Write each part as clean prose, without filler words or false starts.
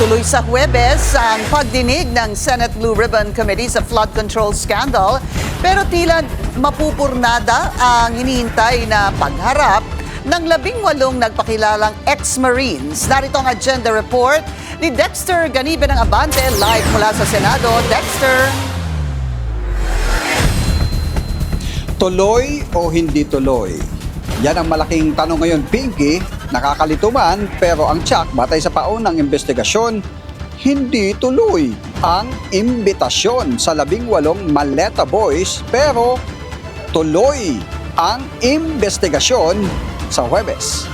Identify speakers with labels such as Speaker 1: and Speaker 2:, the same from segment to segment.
Speaker 1: Tuloy sa Huwebes ang pagdinig ng Senate Blue Ribbon Committee sa flood control scandal, pero tila mapupurnada ang hinihintay na pagharap ng 18 nagpakilalang ex-Marines. Narito ang agenda report ni Dexter Ganibe ng Abante, live mula sa Senado. Dexter.
Speaker 2: Tuloy o hindi tuloy? Yan ang malaking tanong ngayon, Pinky. Nakakalito man, pero ang tiyak, batay sa paunang investigasyon, hindi tuloy ang imbitasyon sa 18 Maleta Boys, pero tuloy ang investigasyon sa Huwebes.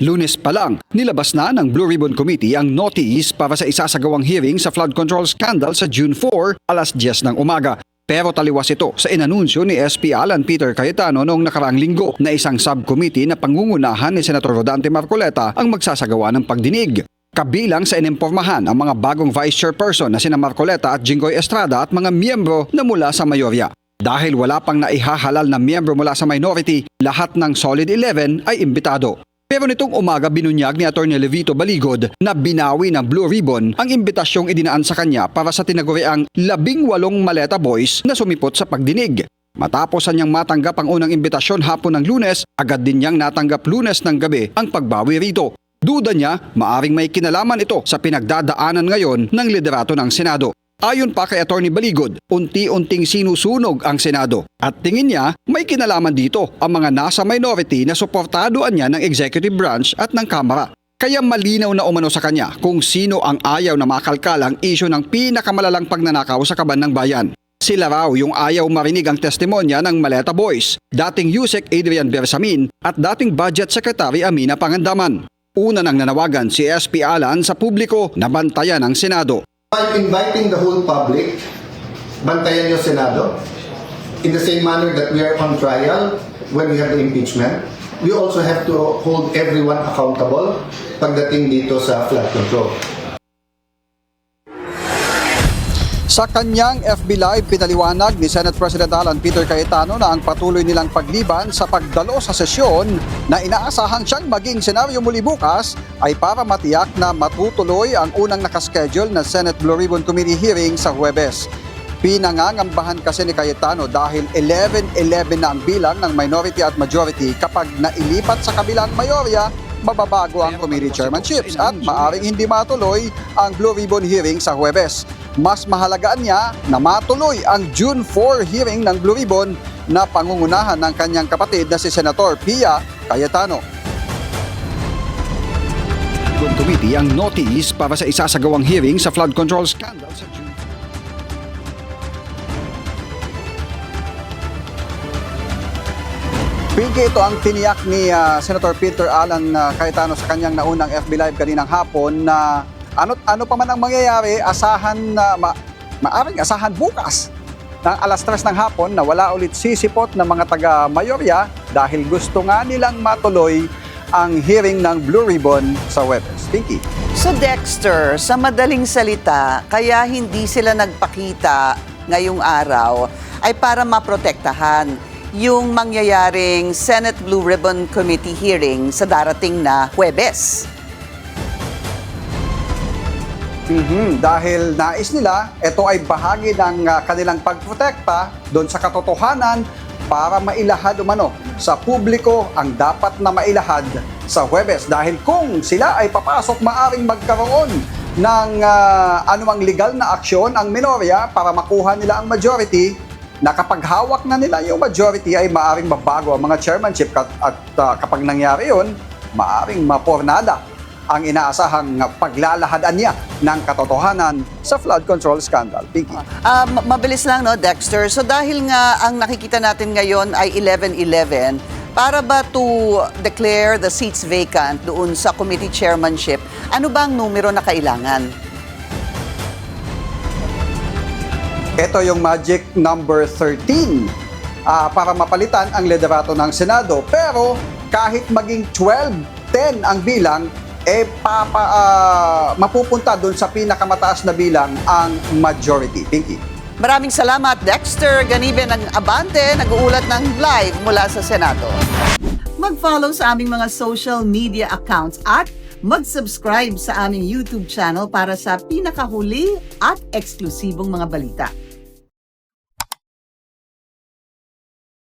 Speaker 2: Lunes pa lang, nilabas na ng Blue Ribbon Committee ang notice para sa isasagawang hearing sa flood control scandal sa June 4, alas 10 ng umaga. Pero taliwas ito sa inanunsyo ni SP Alan Peter Cayetano noong nakaraang linggo na isang subcommittee na pangungunahan ni Senator Rodante Marcoleta ang magsasagawa ng pagdinig. Kabilang sa inimpormahan ang mga bagong vice chairperson na sina Marcoleta at Jinggoy Estrada at mga miyembro na mula sa mayorya. Dahil wala pang naihahalal na miyembro mula sa minority, lahat ng Solid 11 ay imbitado. Pero nitong umaga binunyag ni Atty. Levito Baligod na binawi ng Blue Ribbon ang imbitasyong idinaan sa kanya para sa tinaguriang 18 Maleta Boys na sumipot sa pagdinig. Matapos niyang matanggap ang unang imbitasyon hapon ng Lunes, agad din niyang natanggap Lunes ng gabi ang pagbawi rito. Duda niya, maaring may kinalaman ito sa pinagdadaanan ngayon ng liderato ng Senado. Ayon pa kay Atty. Baligod, unti-unting sinusunog ang Senado at tingin niya may kinalaman dito ang mga nasa minority na suportadoan niya ng executive branch at ng Kamara. Kaya malinaw na umano sa kanya kung sino ang ayaw na makalkal ang isyu ng pinakamalalang pagnanakaw sa kaban ng bayan. Sila raw yung ayaw marinig ang testimonya ng Maleta Boys, dating Yusek Adrian Bersamin at dating Budget Secretary Amina Pangandaman. Una nang nanawagan si SP Alan sa publiko na bantayan ang Senado.
Speaker 3: I'm inviting the whole public, bantayan yung Senado, in the same manner that we are on trial when we have the impeachment. We also have to hold everyone accountable pagdating dito sa flood control.
Speaker 2: Sa kanyang FB Live, pinaliwanag ni Senate President Alan Peter Cayetano na ang patuloy nilang pagliban sa pagdalo sa sesyon na inaasahan siyang maging senaryo muli bukas ay para matiyak na matutuloy ang unang nakaschedule na Senate Blue Ribbon Committee hearing sa Huwebes. Pinangangambahan kasi ni Cayetano dahil 11-11 na ang bilang ng minority at majority kapag nailipat sa kabilang mayorya, mababago ang committee chairmanships at maaring hindi matuloy ang Blue Ribbon hearing sa Huwebes. Mas mahalagaan niya na matuloy ang June 4 hearing ng Blue Ribbon na pangungunahan ng kanyang kapatid na si Senator Pia Cayetano. Committee ang notice para sa isasagawang hearing sa flood control scandal sa June. Pinky, ito ang tiniyak ni Senator Peter Alan Cayetano sa kanyang naunang FB Live kaninang hapon na ano pa man ang mangyayari, asahan na maaring asahan bukas ng alas 3 ng hapon na wala ulit sisipot ng mga taga-mayorya dahil gusto nga nilang matuloy ang hearing ng Blue Ribbon sa Huwebes. Pinky.
Speaker 1: So Dexter, sa madaling salita, kaya hindi sila nagpakita ngayong araw ay para maprotektahan yung mangyayaring Senate Blue Ribbon Committee hearing sa darating na Huwebes.
Speaker 2: Dahil nais nila, ito ay bahagi ng kanilang pagprotekta doon sa katotohanan para mailahad umano sa publiko ang dapat na mailahad sa Huwebes. Dahil kung sila ay papasok, maaring magkaroon ng anumang legal na aksyon ang minorya para makuha nila ang majority, na kapag hawak na nila yung majority ay maaring mabago ang mga chairmanship at kapag nangyari yun, maaring mapornada ang inaasahang paglalahadaan niya ng katotohanan sa flood control scandal. Pinky.
Speaker 1: Mabilis lang, no, Dexter? So dahil nga ang nakikita natin ngayon ay 11-11, para ba to declare the seats vacant doon sa committee chairmanship, ano ba ang numero na kailangan?
Speaker 2: Ito yung magic number 13 para mapalitan ang liderato ng Senado. Pero kahit maging 12-10 ang bilang, mapupunta doon sa pinakamataas na bilang ang majority. Pinky.
Speaker 1: Maraming salamat, Dexter Ganibe ng Abante, nag-uulat ng live mula sa Senado. mag-follow sa aming mga social media accounts at mag-subscribe sa aming YouTube channel para sa pinakahuli at eksklusibong mga balita.